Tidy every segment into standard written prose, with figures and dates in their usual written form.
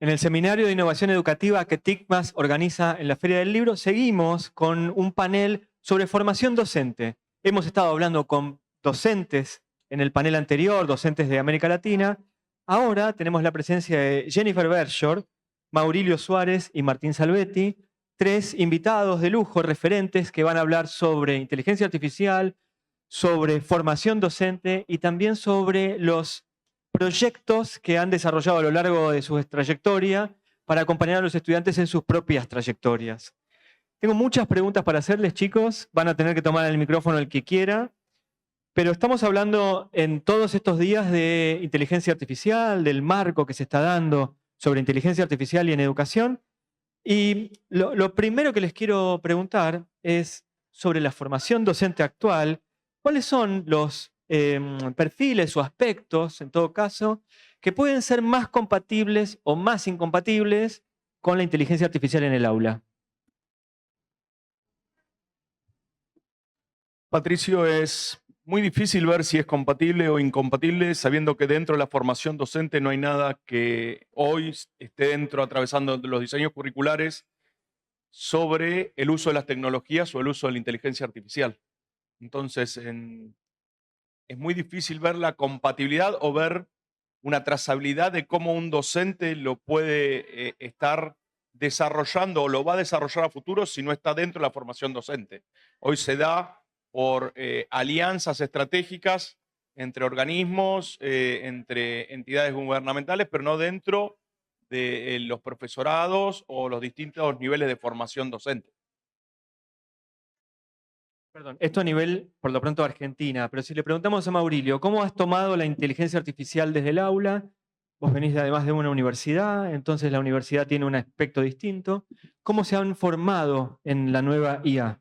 En el Seminario de Innovación Educativa que TICMAS organiza en la Feria del Libro, seguimos con un panel sobre formación docente. Hemos estado hablando con docentes en el panel anterior, docentes de América Latina. Ahora tenemos la presencia de Jennifer Bershore, Maurilio Suárez y Martín Salvetti, tres invitados de lujo, referentes, que van a hablar sobre inteligencia artificial, sobre formación docente y también sobre los proyectos que han desarrollado a lo largo de su trayectoria para acompañar a los estudiantes en sus propias trayectorias. Tengo muchas preguntas para hacerles, chicos. Van a tener que tomar el micrófono el que quiera. Pero estamos hablando en todos estos días de inteligencia artificial, del marco que se está dando sobre inteligencia artificial y en educación. Y lo primero que les quiero preguntar es sobre la formación docente actual. ¿Cuáles son los perfiles o aspectos, en todo caso, que pueden ser más compatibles o más incompatibles con la inteligencia artificial en el aula? Patricio, es muy difícil ver si es compatible o incompatible, sabiendo que dentro de la formación docente no hay nada que hoy esté dentro, atravesando los diseños curriculares, sobre el uso de las tecnologías o el uso de la inteligencia artificial. Entonces, es muy difícil ver la compatibilidad o ver una trazabilidad de cómo un docente lo puede estar desarrollando o lo va a desarrollar a futuro si no está dentro de la formación docente. Hoy se da por alianzas estratégicas entre organismos, entre entidades gubernamentales, pero no dentro de los profesorados o los distintos niveles de formación docente. Perdón, esto a nivel, por lo pronto, Argentina, pero si le preguntamos a Maurilio, ¿cómo has tomado la inteligencia artificial desde el aula? Vos venís además de una universidad, entonces la universidad tiene un aspecto distinto. ¿Cómo se han formado en la nueva IA?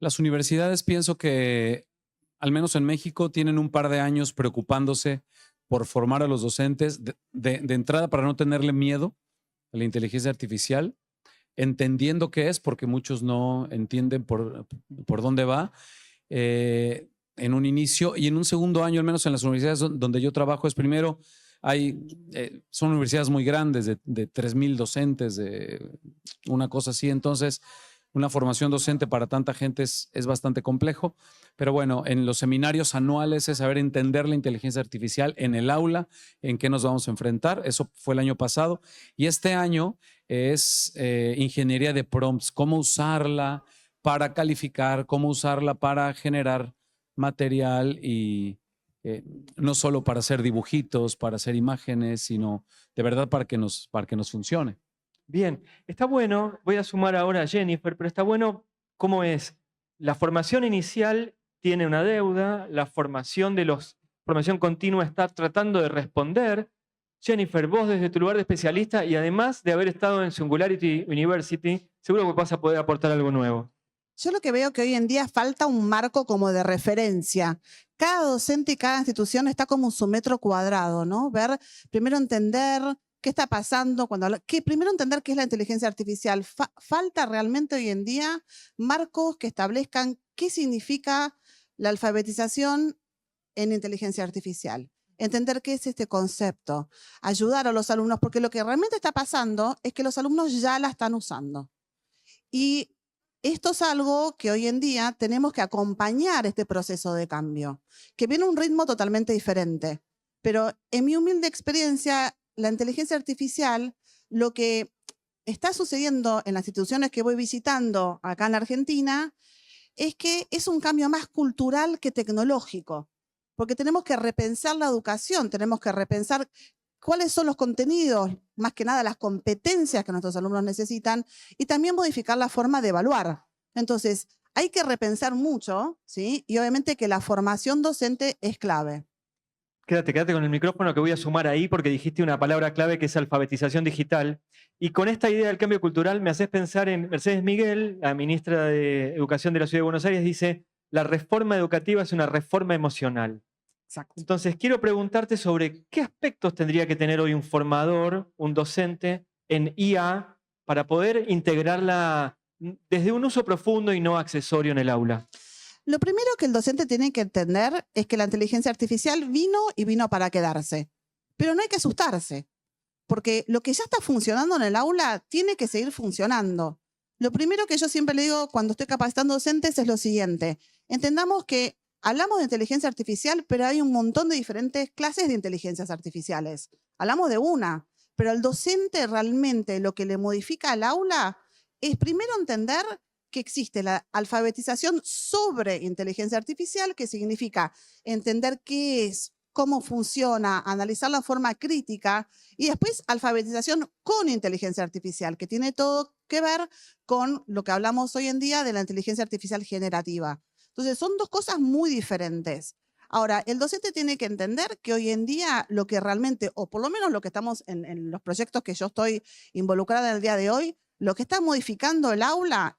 Las universidades, pienso que, al menos en México, tienen un par de años preocupándose por formar a los docentes de entrada para no tenerle miedo a la inteligencia artificial, entendiendo qué es, porque muchos no entienden por dónde va, en un inicio. Y en un segundo año, al menos en las universidades donde yo trabajo, es primero, son universidades muy grandes, de 3,000 docentes, de una cosa así. Entonces, una formación docente para tanta gente es bastante complejo, pero bueno, en los seminarios anuales es saber entender la inteligencia artificial en el aula, en qué nos vamos a enfrentar. Eso fue el año pasado. Y este año es ingeniería de prompts, cómo usarla para calificar, cómo usarla para generar material y no solo para hacer dibujitos, para hacer imágenes, sino de verdad para que nos funcione. Bien, está bueno, voy a sumar ahora a Jennifer, pero está bueno cómo es. La formación inicial tiene una deuda, la formación continua está tratando de responder. Jennifer, vos desde tu lugar de especialista y además de haber estado en Singularity University, seguro que vas a poder aportar algo nuevo. Yo lo que veo que hoy en día falta un marco como de referencia. Cada docente y cada institución está como su metro cuadrado, ¿no? Ver, primero entender qué está pasando, primero entender qué es la inteligencia artificial. Falta realmente hoy en día marcos que establezcan qué significa la alfabetización en inteligencia artificial. Entender qué es este concepto, ayudar a los alumnos, porque lo que realmente está pasando es que los alumnos ya la están usando. Y esto es algo que hoy en día tenemos que acompañar este proceso de cambio, que viene a un ritmo totalmente diferente. Pero en mi humilde experiencia, la inteligencia artificial, lo que está sucediendo en las instituciones que voy visitando acá en Argentina, es que es un cambio más cultural que tecnológico, porque tenemos que repensar la educación, tenemos que repensar cuáles son los contenidos, más que nada las competencias que nuestros alumnos necesitan, y también modificar la forma de evaluar. Entonces, hay que repensar mucho, ¿sí? Y obviamente que la formación docente es clave. Quédate con el micrófono que voy a sumar ahí porque dijiste una palabra clave que es alfabetización digital. Y con esta idea del cambio cultural me haces pensar en Mercedes Miguel, la ministra de Educación de la Ciudad de Buenos Aires, dice, la reforma educativa es una reforma emocional. Exacto. Entonces, quiero preguntarte sobre qué aspectos tendría que tener hoy un formador, un docente en IA para poder integrarla desde un uso profundo y no accesorio en el aula. Lo primero que el docente tiene que entender es que la inteligencia artificial vino para quedarse. Pero no hay que asustarse, porque lo que ya está funcionando en el aula tiene que seguir funcionando. Lo primero que yo siempre le digo cuando estoy capacitando docentes es lo siguiente. Entendamos que hablamos de inteligencia artificial, pero hay un montón de diferentes clases de inteligencias artificiales. Hablamos de una, pero al docente realmente lo que le modifica al aula es primero entender que existe la alfabetización sobre inteligencia artificial, que significa entender qué es, cómo funciona, analizarla de forma crítica, y después alfabetización con inteligencia artificial, que tiene todo que ver con lo que hablamos hoy en día de la inteligencia artificial generativa. Entonces, son dos cosas muy diferentes. Ahora, el docente tiene que entender que hoy en día lo que realmente, o por lo menos lo que estamos en los proyectos que yo estoy involucrada en el día de hoy, lo que está modificando el aula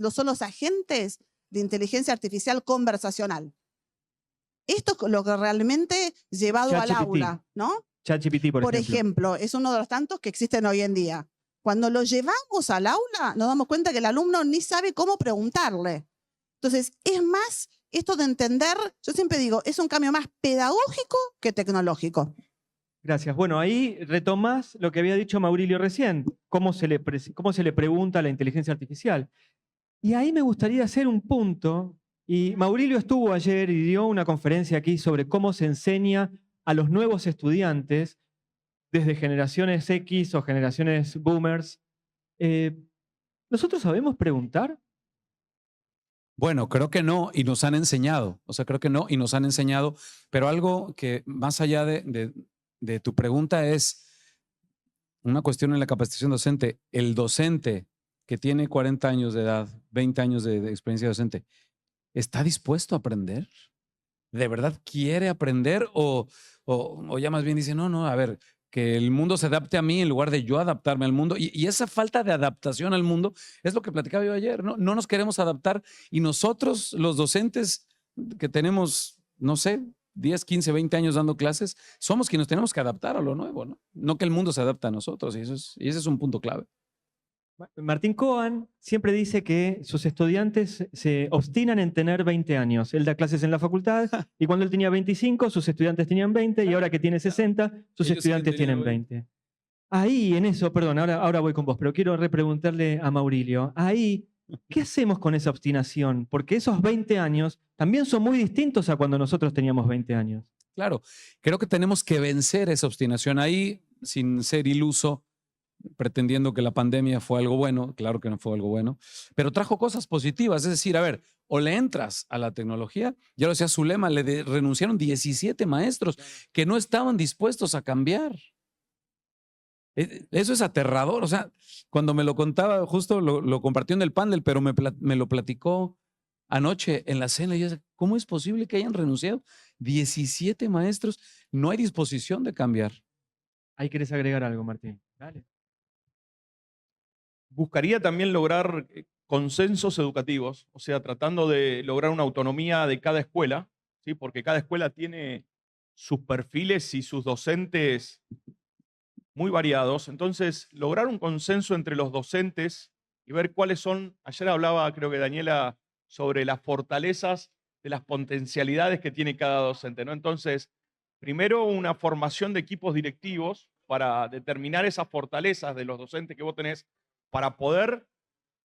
son los agentes de inteligencia artificial conversacional. Esto es lo que realmente llevado al ChatGPT. aula, ¿no? ChatGPT, Por ejemplo, es uno de los tantos que existen hoy en día. Cuando lo llevamos al aula, nos damos cuenta que el alumno ni sabe cómo preguntarle. Entonces, es más esto de entender, yo siempre digo, es un cambio más pedagógico que tecnológico. Gracias. Bueno, ahí retomás lo que había dicho Maurilio recién, cómo se le pregunta a la inteligencia artificial. Y ahí me gustaría hacer un punto, y Maurilio estuvo ayer y dio una conferencia aquí sobre cómo se enseña a los nuevos estudiantes desde generaciones X o generaciones boomers. ¿Nosotros sabemos preguntar? Bueno, creo que no, y nos han enseñado. O sea, creo que no, y nos han enseñado. Pero algo que más allá de tu pregunta es una cuestión en la capacitación docente. El docente que tiene 40 años de edad, 20 años de experiencia docente, ¿está dispuesto a aprender? ¿De verdad quiere aprender? O ya más bien dice, no, a ver, que el mundo se adapte a mí en lugar de yo adaptarme al mundo. Y esa falta de adaptación al mundo es lo que platicaba yo ayer, ¿no? No nos queremos adaptar y nosotros, los docentes que tenemos, no sé, 10, 15, 20 años dando clases, somos quienes tenemos que adaptar a lo nuevo, ¿no? No que el mundo se adapte a nosotros, y ese es un punto clave. Martín Cohen siempre dice que sus estudiantes se obstinan en tener 20 años. Él da clases en la facultad y cuando él tenía 25, sus estudiantes tenían 20 y ahora que tiene 60, sus Ellos estudiantes siguen tienen teniendo 20. Ahí, en eso, perdón, ahora voy con vos, pero quiero repreguntarle a Maurilio. Ahí, ¿qué hacemos con esa obstinación? Porque esos 20 años también son muy distintos a cuando nosotros teníamos 20 años. Claro, creo que tenemos que vencer esa obstinación ahí sin ser iluso, pretendiendo que la pandemia fue algo bueno. Claro que no fue algo bueno, pero trajo cosas positivas. Es decir, a ver, o le entras a la tecnología, ya lo decía Zulema, renunciaron 17 maestros que no estaban dispuestos a cambiar. Eso es aterrador. O sea, cuando me lo contaba, justo lo compartió en el panel, pero me lo platicó anoche en la cena. Y yo decía, ¿cómo es posible que hayan renunciado 17 maestros? No hay disposición de cambiar. Ahí querés agregar algo, Martín. Dale. Buscaría también lograr consensos educativos, o sea, tratando de lograr una autonomía de cada escuela, ¿sí? Porque cada escuela tiene sus perfiles y sus docentes muy variados. Entonces, lograr un consenso entre los docentes y ver cuáles son, ayer hablaba, creo que Daniela, sobre las fortalezas de las potencialidades que tiene cada docente, ¿no? Entonces, primero una formación de equipos directivos para determinar esas fortalezas de los docentes que vos tenés para poder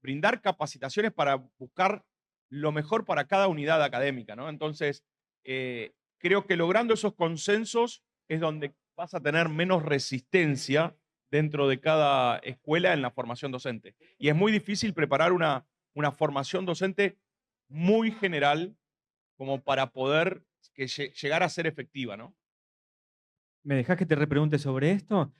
brindar capacitaciones para buscar lo mejor para cada unidad académica, ¿no? Entonces, creo que logrando esos consensos es donde vas a tener menos resistencia dentro de cada escuela en la formación docente. Y es muy difícil preparar una formación docente muy general como para poder llegar a ser efectiva, ¿no? ¿Me dejás que te repregunte sobre esto?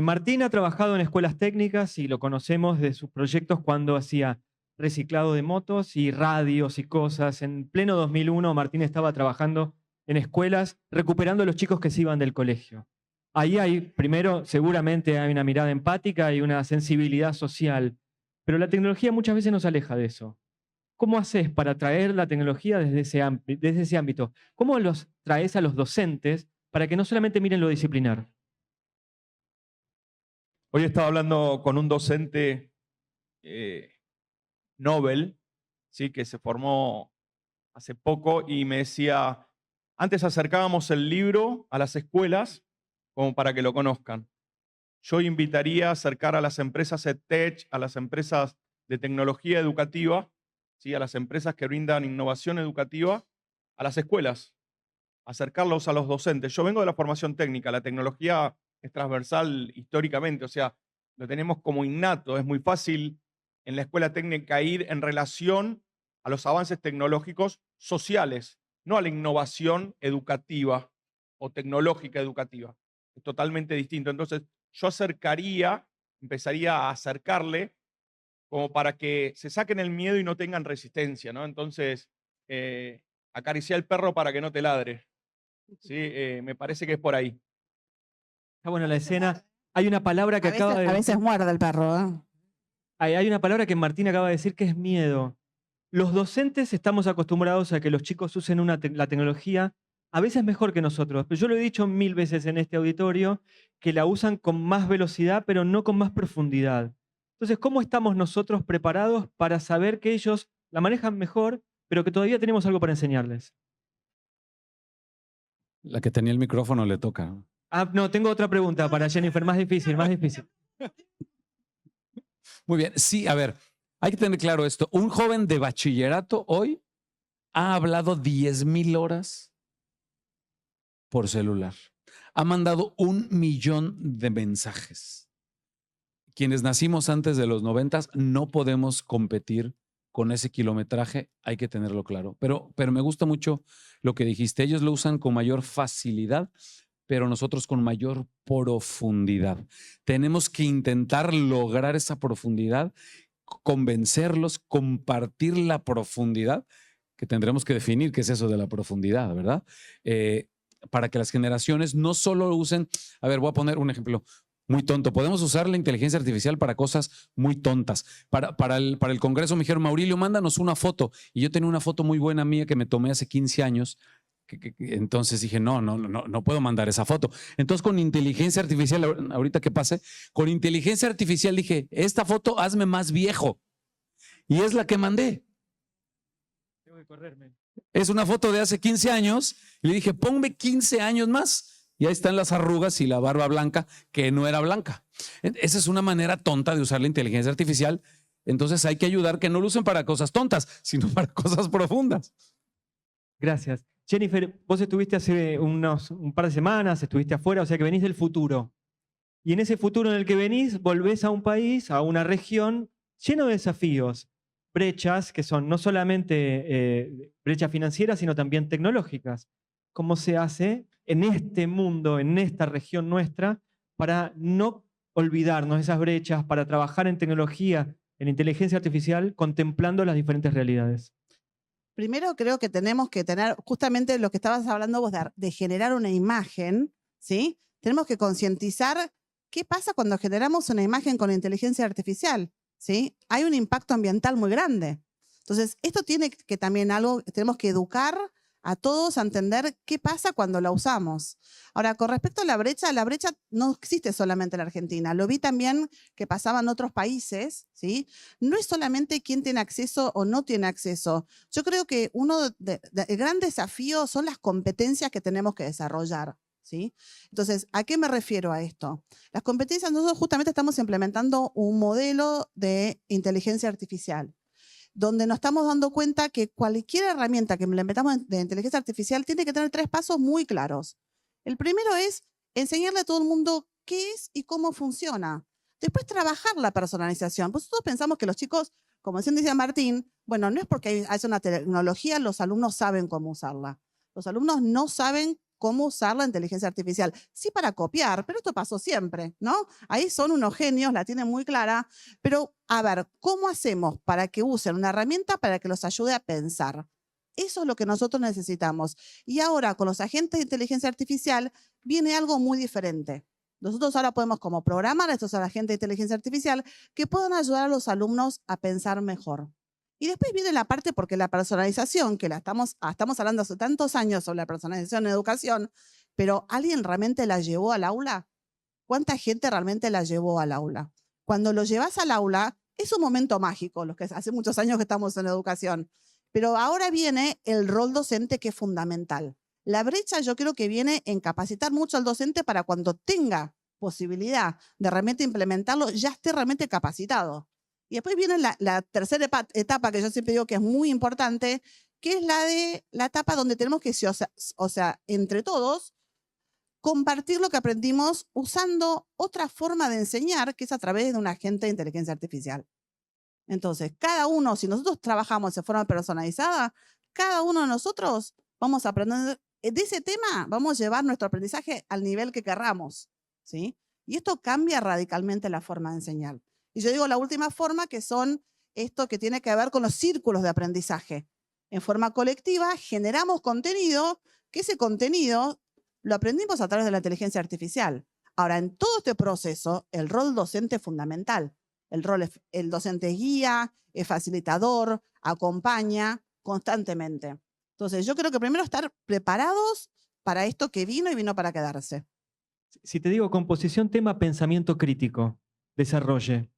Martín ha trabajado en escuelas técnicas y lo conocemos de sus proyectos cuando hacía reciclado de motos y radios y cosas. En pleno 2001, Martín estaba trabajando en escuelas recuperando a los chicos que se iban del colegio. Ahí hay, primero, seguramente hay una mirada empática y una sensibilidad social, pero la tecnología muchas veces nos aleja de eso. ¿Cómo haces para traer la tecnología desde ese ámbito? ¿Cómo los traes a los docentes para que no solamente miren lo disciplinar? Hoy estaba hablando con un docente Nobel, ¿sí? Que se formó hace poco y me decía, antes acercábamos el libro a las escuelas como para que lo conozcan. Yo invitaría a acercar a las empresas EdTech, a las empresas de tecnología educativa, ¿sí? A las empresas que brindan innovación educativa, a las escuelas, acercarlos a los docentes. Yo vengo de la formación técnica, la tecnología es transversal históricamente, o sea, lo tenemos como innato, es muy fácil en la escuela técnica ir en relación a los avances tecnológicos sociales, no a la innovación educativa o tecnológica educativa. Es totalmente distinto. Entonces, yo empezaría a acercarle como para que se saquen el miedo y no tengan resistencia, ¿no? Entonces, acariciar al perro para que no te ladre. ¿Sí? Me parece que es por ahí. Está buena la escena. Hay una palabra que A veces, acaba de a veces muerde el perro, ¿eh? hay una palabra que Martín acaba de decir que es miedo. Los docentes estamos acostumbrados a que los chicos usen la tecnología a veces mejor que nosotros, pero yo lo he dicho 1000 veces en este auditorio, que la usan con más velocidad, pero no con más profundidad. Entonces, ¿cómo estamos nosotros preparados para saber que ellos la manejan mejor, pero que todavía tenemos algo para enseñarles? La que tenía el micrófono le toca, ¿no? Ah, no, tengo otra pregunta para Jennifer, más difícil, más difícil. Muy bien, sí, a ver, hay que tener claro esto. Un joven de bachillerato hoy ha hablado 10,000 horas por celular. Ha mandado 1,000,000 de mensajes. Quienes nacimos antes de los 90 no podemos competir con ese kilometraje, hay que tenerlo claro. Pero me gusta mucho lo que dijiste. Ellos lo usan con mayor facilidad, pero nosotros con mayor profundidad. Tenemos que intentar lograr esa profundidad, convencerlos, compartir la profundidad, que tendremos que definir qué es eso de la profundidad, ¿verdad? Para que las generaciones no solo lo usen. A ver, voy a poner un ejemplo muy tonto. Podemos usar la inteligencia artificial para cosas muy tontas. Para el Congreso me dijeron, Maurilio, mándanos una foto. Y yo tenía una foto muy buena mía que me tomé hace 15 años. Entonces dije, no puedo mandar esa foto. Entonces con inteligencia artificial, ahorita que pase, con inteligencia artificial dije, esta foto hazme más viejo. Y es la que mandé. Tengo que correrme. Es una foto de hace 15 años. Y le dije, ponme 15 años más. Y ahí están las arrugas y la barba blanca, que no era blanca. Esa es una manera tonta de usar la inteligencia artificial. Entonces hay que ayudar que no lo usen para cosas tontas, sino para cosas profundas. Gracias. Jennifer, vos estuviste hace un par de semanas, estuviste afuera, o sea que venís del futuro. Y en ese futuro en el que venís, volvés a un país, a una región lleno de desafíos, brechas que son no solamente brechas financieras, sino también tecnológicas. ¿Cómo se hace en este mundo, en esta región nuestra, para no olvidarnos de esas brechas, para trabajar en tecnología, en inteligencia artificial, contemplando las diferentes realidades? Primero creo que tenemos que tener justamente lo que estabas hablando vos de generar una imagen, ¿sí? Tenemos que concientizar qué pasa cuando generamos una imagen con inteligencia artificial, ¿sí? Hay un impacto ambiental muy grande. Entonces, esto tiene que también tenemos que educar a todos a entender qué pasa cuando la usamos. Ahora, con respecto a la brecha no existe solamente en la Argentina. Lo vi también que pasaba en otros países, ¿sí? No es solamente quién tiene acceso o no tiene acceso. Yo creo que el gran desafío son las competencias que tenemos que desarrollar, ¿sí? Entonces, ¿a qué me refiero a esto? Las competencias, nosotros justamente estamos implementando un modelo de inteligencia artificial, donde nos estamos dando cuenta que cualquier herramienta que implementamos de inteligencia artificial tiene que tener 3 pasos muy claros. El primero es enseñarle a todo el mundo qué es y cómo funciona. Después trabajar la personalización. Pues todos pensamos que los chicos, como decía Martín, bueno, no es porque hay una tecnología, los alumnos saben cómo usarla. Los alumnos no saben cómo usar la inteligencia artificial. Sí para copiar, pero esto pasó siempre, ¿no? Ahí son unos genios, la tienen muy clara, pero a ver, ¿cómo hacemos para que usen una herramienta para que los ayude a pensar? Eso es lo que nosotros necesitamos. Y ahora con los agentes de inteligencia artificial viene algo muy diferente. Nosotros ahora podemos como programar a estos agentes de inteligencia artificial que puedan ayudar a los alumnos a pensar mejor. Y después viene la parte, porque la personalización, que estamos hablando hace tantos años sobre la personalización en educación, pero ¿alguien realmente la llevó al aula? ¿Cuánta gente realmente la llevó al aula? Cuando lo llevas al aula, es un momento mágico, los que hace muchos años que estamos en educación, pero ahora viene el rol docente, que es fundamental. La brecha yo creo que viene en capacitar mucho al docente para cuando tenga posibilidad de realmente implementarlo, ya esté realmente capacitado. Y después viene la tercera etapa que yo siempre digo que es muy importante, que es la etapa donde tenemos que, o sea, entre todos, compartir lo que aprendimos usando otra forma de enseñar, que es a través de un agente de inteligencia artificial. Entonces, cada uno, si nosotros trabajamos de forma personalizada, cada uno de nosotros vamos a aprender de ese tema, vamos a llevar nuestro aprendizaje al nivel que querramos, ¿sí? Y esto cambia radicalmente la forma de enseñar. Y yo digo la última forma, que son esto que tiene que ver con los círculos de aprendizaje. En forma colectiva generamos contenido, que ese contenido lo aprendimos a través de la inteligencia artificial. Ahora, en todo este proceso, el rol docente es fundamental. El docente es guía, es facilitador, acompaña constantemente. Entonces, yo creo que primero estar preparados para esto que vino y vino para quedarse. Si te digo composición, tema, pensamiento crítico, desarrolle.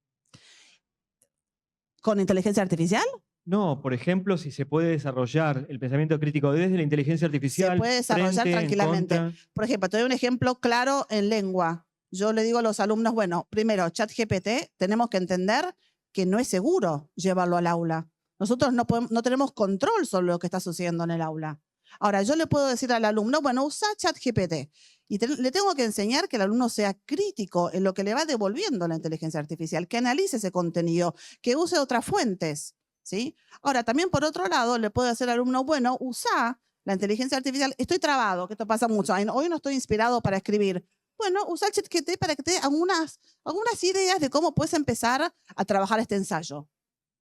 ¿Con inteligencia artificial? No, por ejemplo, si se puede desarrollar el pensamiento crítico desde la inteligencia artificial. Se puede desarrollar frente, en tranquilamente. contra. Por ejemplo, te doy un ejemplo claro en lengua. Yo le digo a los alumnos, bueno, primero, ChatGPT, tenemos que entender que no es seguro llevarlo al aula. Nosotros no tenemos control sobre lo que está sucediendo en el aula. Ahora, yo le puedo decir al alumno, bueno, usa ChatGPT. Y le tengo que enseñar que el alumno sea crítico en lo que le va devolviendo la inteligencia artificial, que analice ese contenido, que use otras fuentes, ¿sí? Ahora, también por otro lado, le puedo decir al alumno, bueno, usa la inteligencia artificial. Estoy trabado, que esto pasa mucho. Hoy no estoy inspirado para escribir. Bueno, usa el ChatGPT para que te dé algunas ideas de cómo puedes empezar a trabajar este ensayo.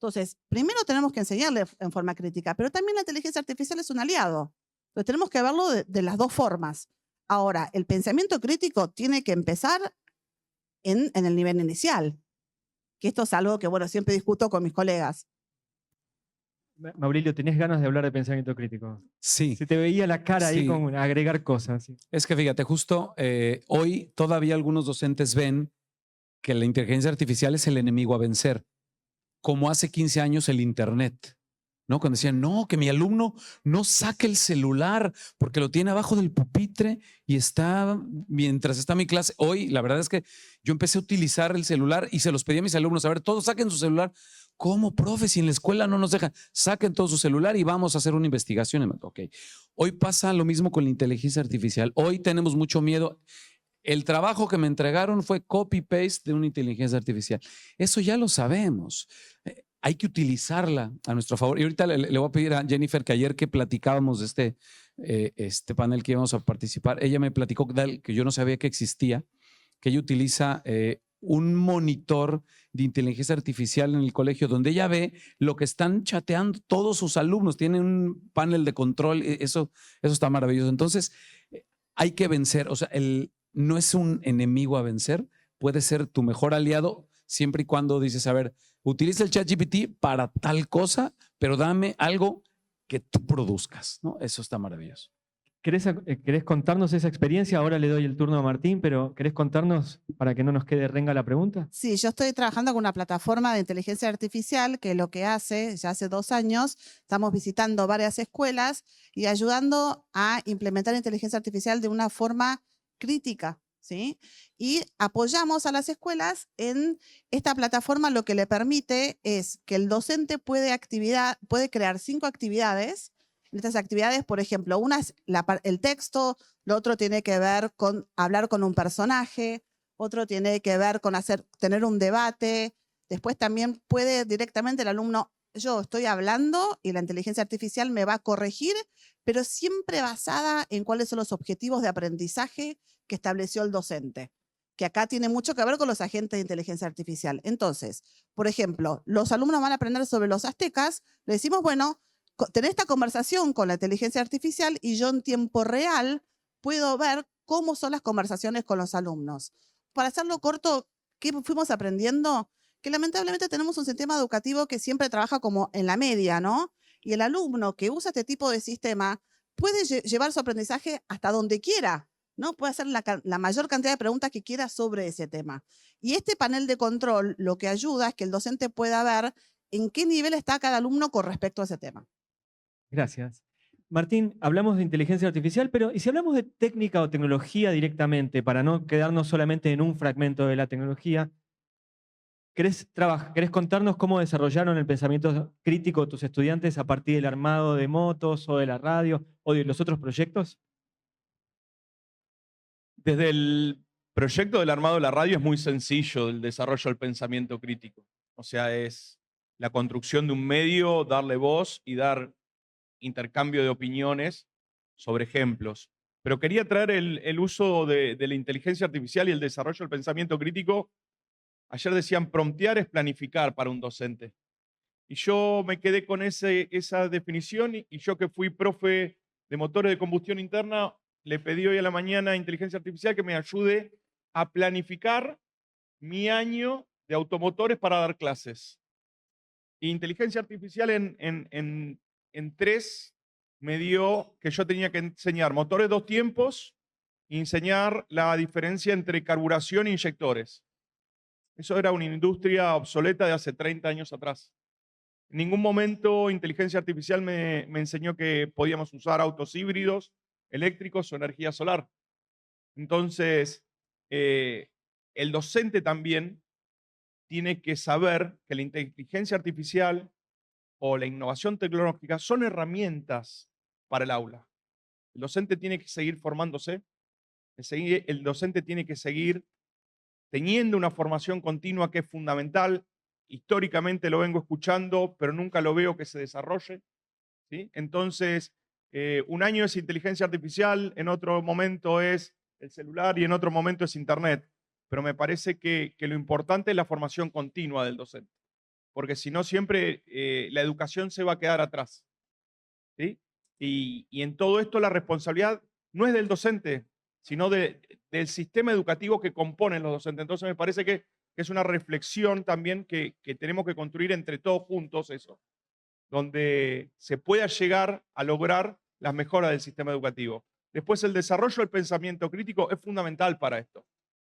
Entonces, primero tenemos que enseñarle en forma crítica, pero también la inteligencia artificial es un aliado. Entonces, tenemos que verlo de las dos formas. Ahora, el pensamiento crítico tiene que empezar en el nivel inicial, que esto es algo que, bueno, siempre discuto con mis colegas. Mauricio, ¿tenés ganas de hablar de pensamiento crítico? Sí. Se te veía la cara ahí Sí. con agregar cosas. ¿Sí? Es que fíjate, justo hoy todavía algunos docentes ven que la inteligencia artificial es el enemigo a vencer, como hace 15 años el Internet, ¿no? Cuando decían, no, que mi alumno no saque el celular porque lo tiene abajo del pupitre y está, mientras está mi clase. Hoy, la verdad es que yo empecé a utilizar el celular y se los pedí a mis alumnos, a ver, todos saquen su celular. ¿Cómo, profe? Si en la escuela no nos dejan, saquen todo su celular y vamos a hacer una investigación. Ok. Hoy pasa lo mismo con la inteligencia artificial. Hoy tenemos mucho miedo. El trabajo que me entregaron fue copy-paste de una inteligencia artificial. Eso ya lo sabemos. Hay que utilizarla a nuestro favor. Y ahorita le voy a pedir a Jennifer que ayer que platicábamos de este panel que íbamos a participar, ella me platicó que yo no sabía que existía, que ella utiliza un monitor de inteligencia artificial en el colegio donde ella ve lo que están chateando todos sus alumnos. Tiene un panel de control. Eso está maravilloso. Entonces, hay que vencer. O sea, no es un enemigo a vencer, puede ser tu mejor aliado siempre y cuando dices, a ver, utiliza el ChatGPT para tal cosa, pero dame algo que tú produzcas, ¿no? Eso está maravilloso. ¿Querés contarnos esa experiencia? Ahora le doy el turno a Martín, pero ¿querés contarnos para que no nos quede renga la pregunta? Sí, yo estoy trabajando con una plataforma de inteligencia artificial que lo que hace, ya hace 2 años, estamos visitando varias escuelas y ayudando a implementar inteligencia artificial de una forma crítica, ¿sí? Y apoyamos a las escuelas en esta plataforma. Lo que le permite es que el docente puede crear 5 actividades. En estas actividades, por ejemplo, una es el texto, lo otro tiene que ver con hablar con un personaje, otro tiene que ver con tener un debate. Después también puede directamente el alumno, yo estoy hablando y la inteligencia artificial me va a corregir, pero siempre basada en cuáles son los objetivos de aprendizaje que estableció el docente, que acá tiene mucho que ver con los agentes de inteligencia artificial. Entonces, por ejemplo, los alumnos van a aprender sobre los aztecas, le decimos, bueno, tener esta conversación con la inteligencia artificial y yo en tiempo real puedo ver cómo son las conversaciones con los alumnos. Para hacerlo corto, ¿qué fuimos aprendiendo? Que lamentablemente tenemos un sistema educativo que siempre trabaja como en la media, ¿no? Y el alumno que usa este tipo de sistema puede llevar su aprendizaje hasta donde quiera, ¿no? Puede hacer la mayor cantidad de preguntas que quiera sobre ese tema. Y este panel de control lo que ayuda es que el docente pueda ver en qué nivel está cada alumno con respecto a ese tema. Gracias. Martín, hablamos de inteligencia artificial, pero ¿y si hablamos de técnica o tecnología directamente, para no quedarnos solamente en un fragmento de la tecnología? ¿Querés contarnos cómo desarrollaron el pensamiento crítico tus estudiantes a partir del armado de motos o de la radio o de los otros proyectos? Desde el proyecto del armado de la radio es muy sencillo el desarrollo del pensamiento crítico. O sea, es la construcción de un medio, darle voz y dar intercambio de opiniones sobre ejemplos. Pero quería traer el uso de la inteligencia artificial y el desarrollo del pensamiento crítico. Ayer decían, promptear es planificar para un docente. Y yo me quedé con esa definición y yo que fui profe de motores de combustión interna, le pedí hoy a la mañana a inteligencia artificial que me ayude a planificar mi año de automotores para dar clases. Y inteligencia artificial en 3 me dio que yo tenía que enseñar motores 2 tiempos y enseñar la diferencia entre carburación e inyectores. Eso era una industria obsoleta de hace 30 años atrás. En ningún momento inteligencia artificial me enseñó que podíamos usar autos híbridos, eléctricos o energía solar. Entonces, el docente también tiene que saber que la inteligencia artificial o la innovación tecnológica son herramientas para el aula. El docente tiene que seguir formándose, el docente tiene que seguir teniendo una formación continua que es fundamental. Históricamente lo vengo escuchando, pero nunca lo veo que se desarrolle, ¿sí? Entonces, un año es inteligencia artificial, en otro momento es el celular y en otro momento es Internet. Pero me parece que lo importante es la formación continua del docente, porque si no siempre la educación se va a quedar atrás, ¿sí? Y en todo esto la responsabilidad no es del docente, sino del sistema educativo que componen los docentes. Entonces me parece que es una reflexión también que tenemos que construir entre todos juntos eso, donde se pueda llegar a lograr las mejoras del sistema educativo. Después el desarrollo del pensamiento crítico es fundamental para esto,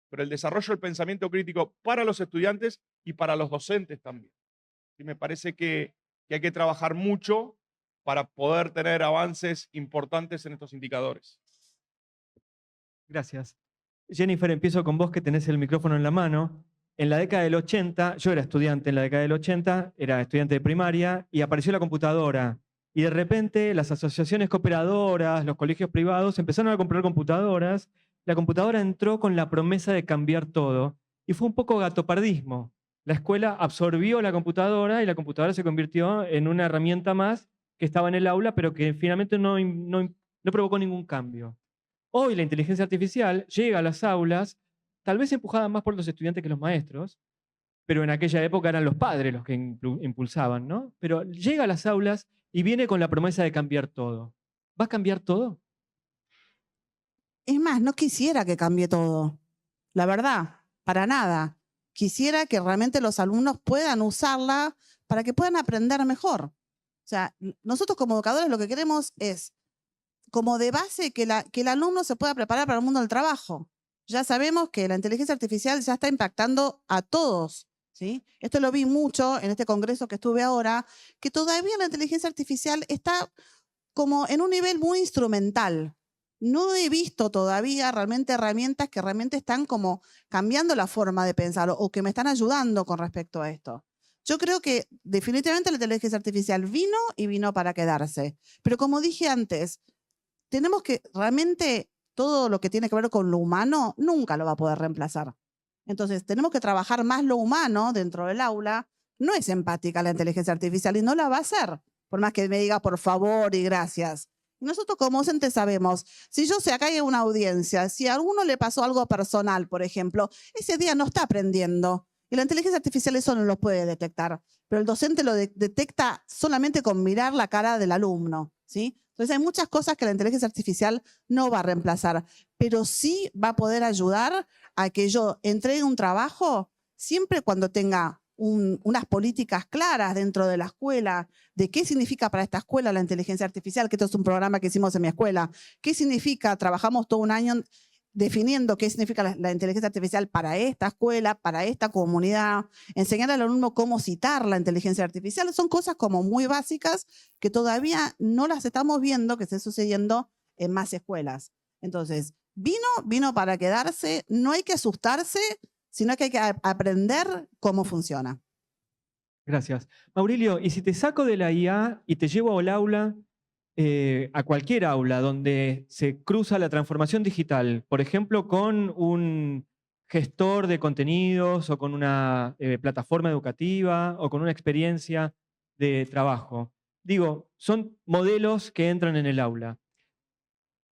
pero el desarrollo del pensamiento crítico para los estudiantes y para los docentes también. Y me parece que hay que trabajar mucho para poder tener avances importantes en estos indicadores. Gracias. Jennifer, empiezo con vos que tenés el micrófono en la mano. En la década del 80, yo era estudiante en la década del 80, era estudiante de primaria, y apareció la computadora. Y de repente las asociaciones cooperadoras, los colegios privados empezaron a comprar computadoras. La computadora entró con la promesa de cambiar todo. Y fue un poco gatopardismo. La escuela absorbió la computadora y la computadora se convirtió en una herramienta más que estaba en el aula, pero que finalmente no provocó ningún cambio. Hoy la inteligencia artificial llega a las aulas, tal vez empujada más por los estudiantes que los maestros, pero en aquella época eran los padres los que impulsaban, ¿no? Pero llega a las aulas y viene con la promesa de cambiar todo. ¿Va a cambiar todo? Es más, no quisiera que cambie todo. La verdad, para nada. Quisiera que realmente los alumnos puedan usarla para que puedan aprender mejor. O sea, nosotros como educadores lo que queremos es, como de base, que el alumno se pueda preparar para el mundo del trabajo. Ya sabemos que la inteligencia artificial ya está impactando a todos, ¿sí? Esto lo vi mucho en este congreso que estuve ahora, que todavía la inteligencia artificial está como en un nivel muy instrumental. No he visto todavía realmente herramientas que realmente están como cambiando la forma de pensar o que me están ayudando con respecto a esto. Yo creo que definitivamente la inteligencia artificial vino y vino para quedarse. Pero como dije antes, tenemos que realmente todo lo que tiene que ver con lo humano nunca lo va a poder reemplazar. Entonces tenemos que trabajar más lo humano dentro del aula. No es empática la inteligencia artificial y no la va a hacer, por más que me diga por favor y gracias. Nosotros como docentes sabemos, si yo sé, acá hay una audiencia, si a alguno le pasó algo personal, por ejemplo, ese día no está aprendiendo. Y la inteligencia artificial eso no lo puede detectar, pero el docente lo detecta solamente con mirar la cara del alumno, ¿sí? Entonces hay muchas cosas que la inteligencia artificial no va a reemplazar, pero sí va a poder ayudar a que yo entregue un trabajo siempre cuando tenga unas políticas claras dentro de la escuela, de qué significa para esta escuela la inteligencia artificial, que esto es un programa que hicimos en mi escuela, qué significa, trabajamos todo un año definiendo qué significa la inteligencia artificial para esta escuela, para esta comunidad, enseñar al alumno cómo citar la inteligencia artificial. Son cosas como muy básicas que todavía no las estamos viendo que estén sucediendo en más escuelas. Entonces, vino para quedarse, no hay que asustarse, sino que hay que aprender cómo funciona. Gracias. Maurilio, ¿y si te saco de la IA y te llevo al aula, a cualquier aula donde se cruza la transformación digital, por ejemplo, con un gestor de contenidos o con una plataforma educativa o con una experiencia de trabajo? Digo, son modelos que entran en el aula.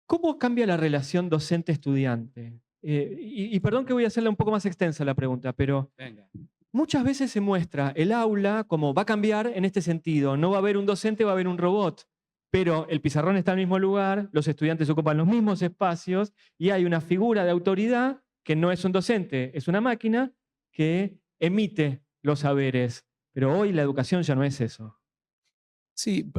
¿Cómo cambia la relación docente-estudiante? Y perdón que voy a hacerla un poco más extensa la pregunta, pero Venga. muchas veces se muestra el aula como va a cambiar en este sentido. No va a haber un docente, va a haber un robot. Pero el pizarrón está en el mismo lugar, los estudiantes ocupan los mismos espacios y hay una figura de autoridad que no es un docente, es una máquina que emite los saberes. Pero hoy la educación ya no es eso. Sí,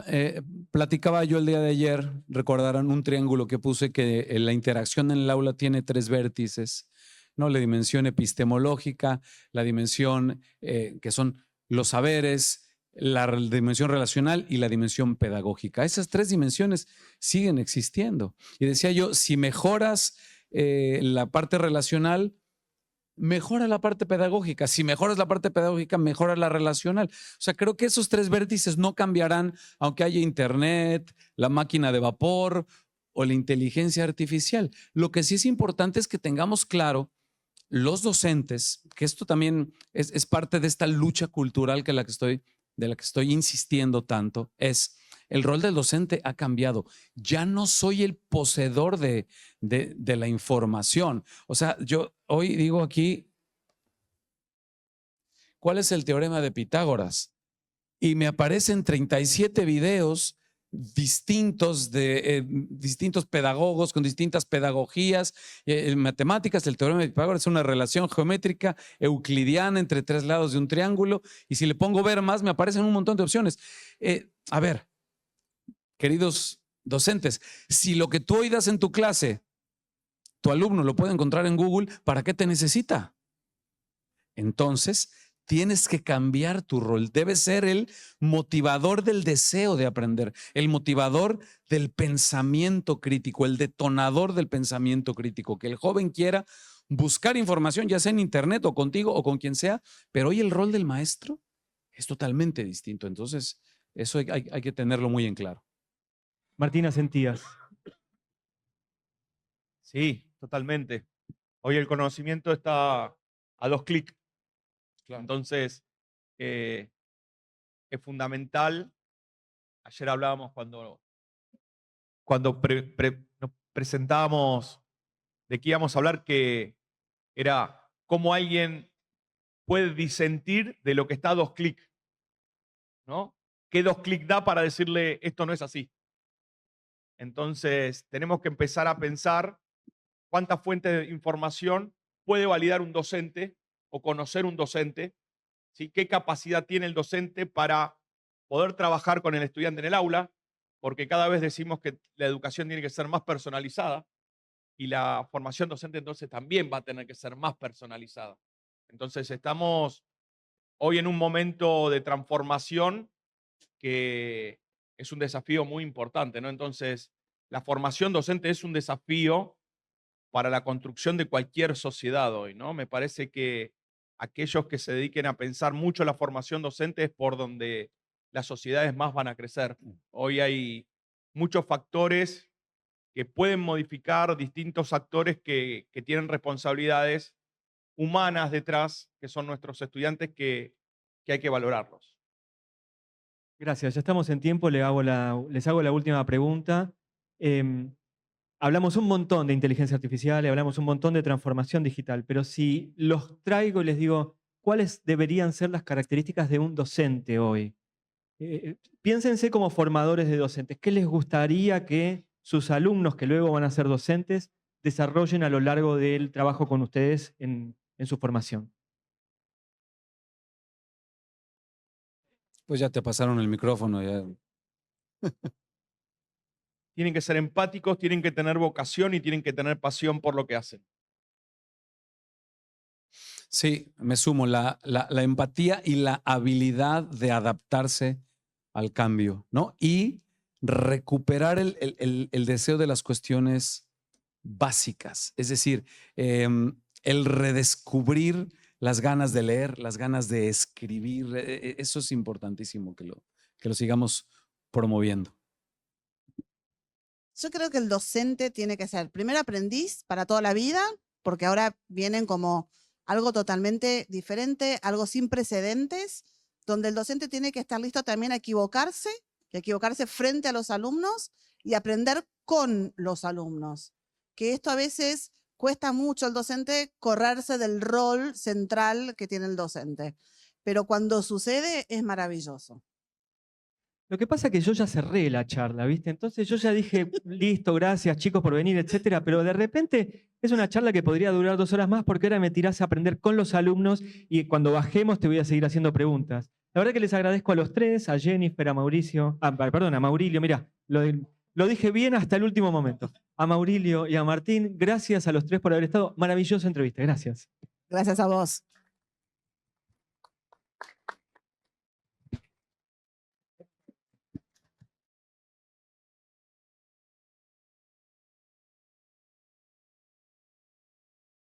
platicaba yo el día de ayer, recordarán un triángulo que puse que la interacción en el aula tiene 3 vértices, ¿no? La dimensión epistemológica, la dimensión que son los saberes, la dimensión relacional y la dimensión pedagógica. Esas 3 dimensiones siguen existiendo. Y decía yo, si mejoras la parte relacional, mejora la parte pedagógica. Si mejoras la parte pedagógica, mejora la relacional. O sea, creo que esos 3 vértices no cambiarán aunque haya internet, la máquina de vapor o la inteligencia artificial. Lo que sí es importante es que tengamos claro los docentes, que esto también es parte de esta lucha cultural de la que estoy insistiendo tanto, es el rol del docente ha cambiado. Ya no soy el poseedor de la información. O sea, yo hoy digo aquí, ¿cuál es el teorema de Pitágoras? Y me aparecen 37 videos distintos de distintos pedagogos con distintas pedagogías. En matemáticas, el teorema de Pitágoras es una relación geométrica euclidiana entre 3 lados de un triángulo. Y si le pongo ver más, me aparecen un montón de opciones. A ver, queridos docentes, si lo que tú hoy das en tu clase, tu alumno lo puede encontrar en Google, ¿para qué te necesita? Entonces, tienes que cambiar tu rol. Debes ser el motivador del deseo de aprender, el motivador del pensamiento crítico, el detonador del pensamiento crítico, que el joven quiera buscar información, ya sea en internet o contigo o con quien sea, pero hoy el rol del maestro es totalmente distinto. Entonces, eso hay que tenerlo muy en claro. Martina Sentías. Sí, totalmente. Hoy el conocimiento está a 2 clics. Entonces, es fundamental. Ayer hablábamos cuando nos presentábamos de qué íbamos a hablar, que era cómo alguien puede disentir de lo que está a 2 clics, ¿no? ¿Qué 2 clics da para decirle esto no es así? Entonces, tenemos que empezar a pensar cuántas fuentes de información puede validar un docente o conocer un docente, ¿sí? ¿Qué capacidad tiene el docente para poder trabajar con el estudiante en el aula? Porque cada vez decimos que la educación tiene que ser más personalizada y la formación docente entonces también va a tener que ser más personalizada. Entonces estamos hoy en un momento de transformación que es un desafío muy importante, ¿no? Entonces, la formación docente es un desafío para la construcción de cualquier sociedad hoy, ¿no? Me parece que aquellos que se dediquen a pensar mucho la formación docente es por donde las sociedades más van a crecer. Hoy hay muchos factores que pueden modificar, distintos actores que tienen responsabilidades humanas detrás, que son nuestros estudiantes, que hay que valorarlos. Gracias, ya estamos en tiempo, les hago la última pregunta. Hablamos un montón de inteligencia artificial y hablamos un montón de transformación digital, pero si los traigo y les digo, ¿cuáles deberían ser las características de un docente hoy? Piénsense como formadores de docentes. ¿Qué les gustaría que sus alumnos, que luego van a ser docentes, desarrollen a lo largo del trabajo con ustedes en su formación? Pues ya te pasaron el micrófono. Ya. tienen que ser empáticos, tienen que tener vocación y tienen que tener pasión por lo que hacen. Sí, me sumo. La empatía y la habilidad de adaptarse al cambio, ¿no? Y recuperar el deseo de las cuestiones básicas. Es decir, el redescubrir las ganas de leer, las ganas de escribir. Eso es importantísimo que lo sigamos promoviendo. Yo creo que el docente tiene que ser primero aprendiz para toda la vida, porque ahora vienen como algo totalmente diferente, algo sin precedentes, donde el docente tiene que estar listo también a equivocarse, y equivocarse frente a los alumnos y aprender con los alumnos. Que esto a veces cuesta mucho al docente correrse del rol central que tiene el docente, pero cuando sucede es maravilloso. Lo que pasa es que yo ya cerré la charla, ¿viste? Entonces yo ya dije, listo, gracias chicos por venir, etcétera, pero de repente es una charla que podría durar 2 horas más porque ahora me tirás a aprender con los alumnos y cuando bajemos te voy a seguir haciendo preguntas. La verdad que les agradezco a los tres, a Jennifer, a Mauricio, perdón, a Maurilio, mirá, lo dije bien hasta el último momento. A Maurilio y a Martín, gracias a los tres por haber estado. Maravillosa entrevista, gracias. Gracias a vos.